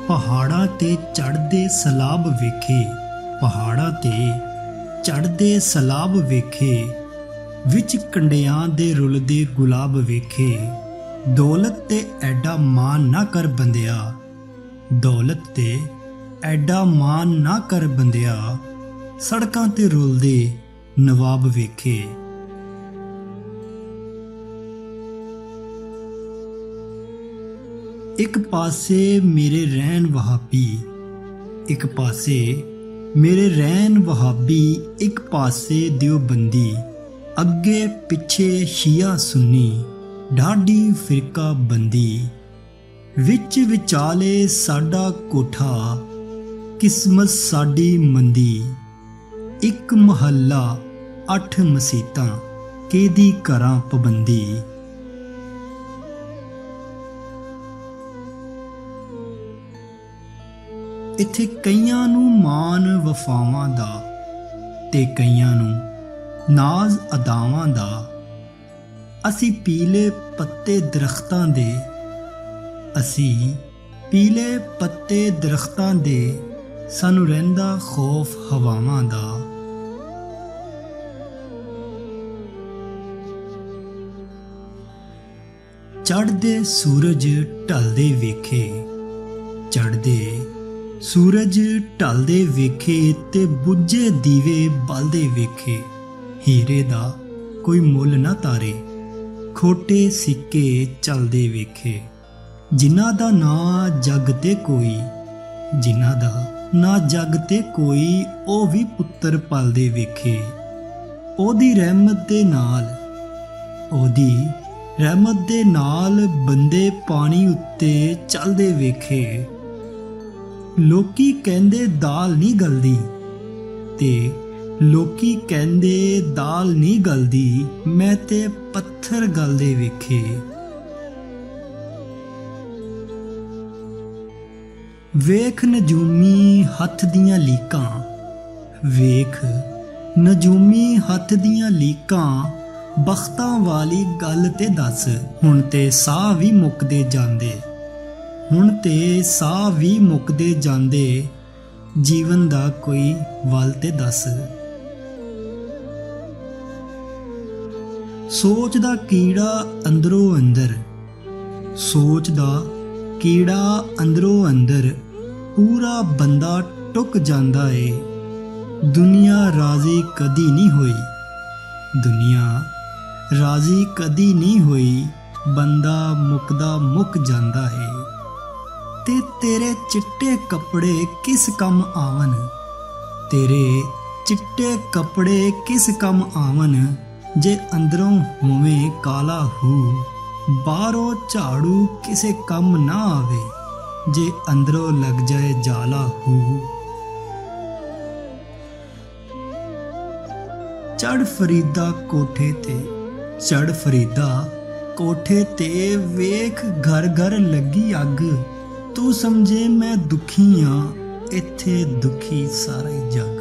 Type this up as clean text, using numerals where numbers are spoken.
ਪਹਾੜਾਂ ਤੇ ਚੜ੍ਹਦੇ ਸਲਾਬ ਵੇਖੇ, ਪਹਾੜਾਂ ਤੇ ਚੜ੍ਹਦੇ ਸਲਾਬ ਵੇਖੇ, ਵਿੱਚ ਕੰਡਿਆਂ ਦੇ ਰੁਲਦੇ ਗੁਲਾਬ ਵੇਖੇ। ਦੌਲਤ ਤੇ ਐਡਾ ਮਾਨ ਨਾ ਕਰ ਬੰਦਿਆ, ਦੌਲਤ ਤੇ ਐਡਾ ਮਾਨ ਨਾ ਕਰ ਬੰਦਿਆ, ਸੜਕਾਂ ਤੇ ਰੁਲਦੇ ਨਵਾਬ ਵੇਖੇ। ਇੱਕ ਪਾਸੇ ਮੇਰੇ ਰਹਿਣ ਵਹਾਬੀ, ਇੱਕ ਪਾਸੇ ਮੇਰੇ ਰਹਿਣ ਵਹਾਬੀ, ਇੱਕ ਪਾਸੇ ਦਿਓਬੰਦੀ, ਅੱਗੇ ਪਿੱਛੇ ਸ਼ੀਆ ਸੁੰਨੀ, ਢਾਡੀ ਫਿਰਕਾ ਬੰਦੀ। ਵਿੱਚ ਵਿਚਾਲੇ ਸਾਡਾ ਕੋਠਾ, ਕਿਸਮਤ ਸਾਡੀ ਮੰਦੀ। ਇੱਕ ਮਹੱਲਾ 8 ਮਸੀਤਾਂ, ਕਿਹਦੀ ਕਰਾਂ ਪਾਬੰਦੀ। ਇੱਥੇ ਕਈਆਂ ਨੂੰ ਮਾਣ ਵਫਾਵਾਂ ਦਾ ਤੇ ਕਈਆਂ ਨੂੰ ਨਾਜ਼ ਅਦਾਵਾਂ ਦਾ। ਅਸੀਂ ਪੀਲੇ ਪੱਤੇ ਦਰਖਤਾਂ ਦੇ, ਅਸੀਂ ਪੀਲੇ ਪੱਤੇ ਦਰਖਤਾਂ ਦੇ, ਸਾਨੂੰ ਰਹਿੰਦਾ ਖੌਫ ਹਵਾਵਾਂ ਦਾ। ਚੜ੍ਹਦੇ ਸੂਰਜ ਢਲਦੇ ਵੇਖੇ, ਚੜ੍ਹਦੇ ਸੂਰਜ ਢਲਦੇ ਵੇਖੇ ਤੇ ਬੁੱਝੇ ਦੀਵੇ ਬਲਦੇ ਵੇਖੇ। ਹੀਰੇ ਦਾ ਕੋਈ ਮੁੱਲ ਨਾ ਤਾਰੇ, ਖੋਟੇ ਸਿੱਕੇ ਚੱਲਦੇ ਵੇਖੇ। ਜਿਨ੍ਹਾਂ ਦਾ ਨਾਂ ਜੱਗ ਤੇ ਕੋਈ, ਜਿਨ੍ਹਾਂ ਦਾ ਨਾਂ ਜੱਗ ਤੇ ਕੋਈ, ਉਹ ਵੀ ਪੁੱਤਰ ਪਲਦੇ ਵੇਖੇ। ਉਹਦੀ ਰਹਿਮਤ ਦੇ ਨਾਲ, ਉਹਦੀ ਰਹਿਮਤ ਦੇ ਨਾਲ ਬੰਦੇ ਪਾਣੀ ਉੱਤੇ ਚੱਲਦੇ ਵੇਖੇ। ਲੋਕੀ ਕਹਿੰਦੇ ਦਾਲ ਨਹੀਂ ਗਲਦੀ, ਤੇ ਲੋਕੀ ਕਹਿੰਦੇ ਦਾਲ ਨਹੀਂ ਗਲਦੀ, ਮੈਂ ਤੇ ਪੱਥਰ ਗਲਦੇ ਵੇਖੇ। ਵੇਖ ਨਜੂਮੀ ਹੱਥ ਦੀਆਂ ਲੀਕਾਂ, ਵੇਖ ਨਜੂਮੀ ਹੱਥ ਦੀਆਂ ਲੀਕਾਂ, ਬਖਤਾਂ ਵਾਲੀ ਗੱਲ ਤੇ ਦੱਸ। ਹੁਣ ਤੇ ਸਾਹ ਵੀ ਮੁੱਕਦੇ ਜਾਂਦੇ, ਹੁਣ ਤੇ ਸਾਹ ਵੀ ਮੁੱਕਦੇ ਜਾਂਦੇ, ਜੀਵਨ ਦਾ ਕੋਈ ਵੱਲ ਤੇ ਦੱਸ। ਸੋਚ ਦਾ ਕੀੜਾ ਅੰਦਰੋਂ ਅੰਦਰ, ਸੋਚ ਦਾ ਕੀੜਾ ਅੰਦਰੋਂ ਅੰਦਰ, ਪੂਰਾ ਬੰਦਾ ਟੁੱਕ ਜਾਂਦਾ ਏ। ਦੁਨੀਆ ਰਾਜ਼ੀ ਕਦੀ ਨਹੀਂ ਹੋਈ, ਦੁਨੀਆ ਰਾਜ਼ੀ ਕਦੀ ਨਹੀਂ ਹੋਈ, ਬੰਦਾ ਮੁੱਕਦਾ ਮੁੱਕ ਜਾਂਦਾ ਏ। ਤੇ ਤੇਰੇ ਚਿੱਟੇ ਕੱਪੜੇ ਕਿਸ ਕੰਮ ਆਵਨ, ਤੇਰੇ ਚਿੱਟੇ ਕੱਪੜੇ ਕਿਸ ਕੰਮ ਆਵਨ, ਜੇ ਅੰਦਰੋਂ ਹੋਵੇਂ ਕਾਲਾ ਹੂ। ਬਾਹਰੋਂ ਝਾੜੂ ਕਿਸੇ ਕੰਮ ਨਾ ਆਵੇ, ਜੇ ਅੰਦਰੋਂ ਲੱਗ ਜਾਏ ਜਾਲਾ ਹੂ। ਚੜ੍ਹ ਫਰੀਦਾ ਕੋਠੇ ਤੇ, ਚੜ੍ਹ ਫਰੀਦਾ ਕੋਠੇ ਤੇ, ਵੇਖ ਘਰ ਘਰ ਲੱਗੀ ਅੱਗ। ਤੂੰ ਸਮਝੇ ਮੈਂ ਦੁਖੀ ਆਂ, ਇੱਥੇ ਦੁਖੀ ਸਾਰਾ ਹੀ ਜੱਗ।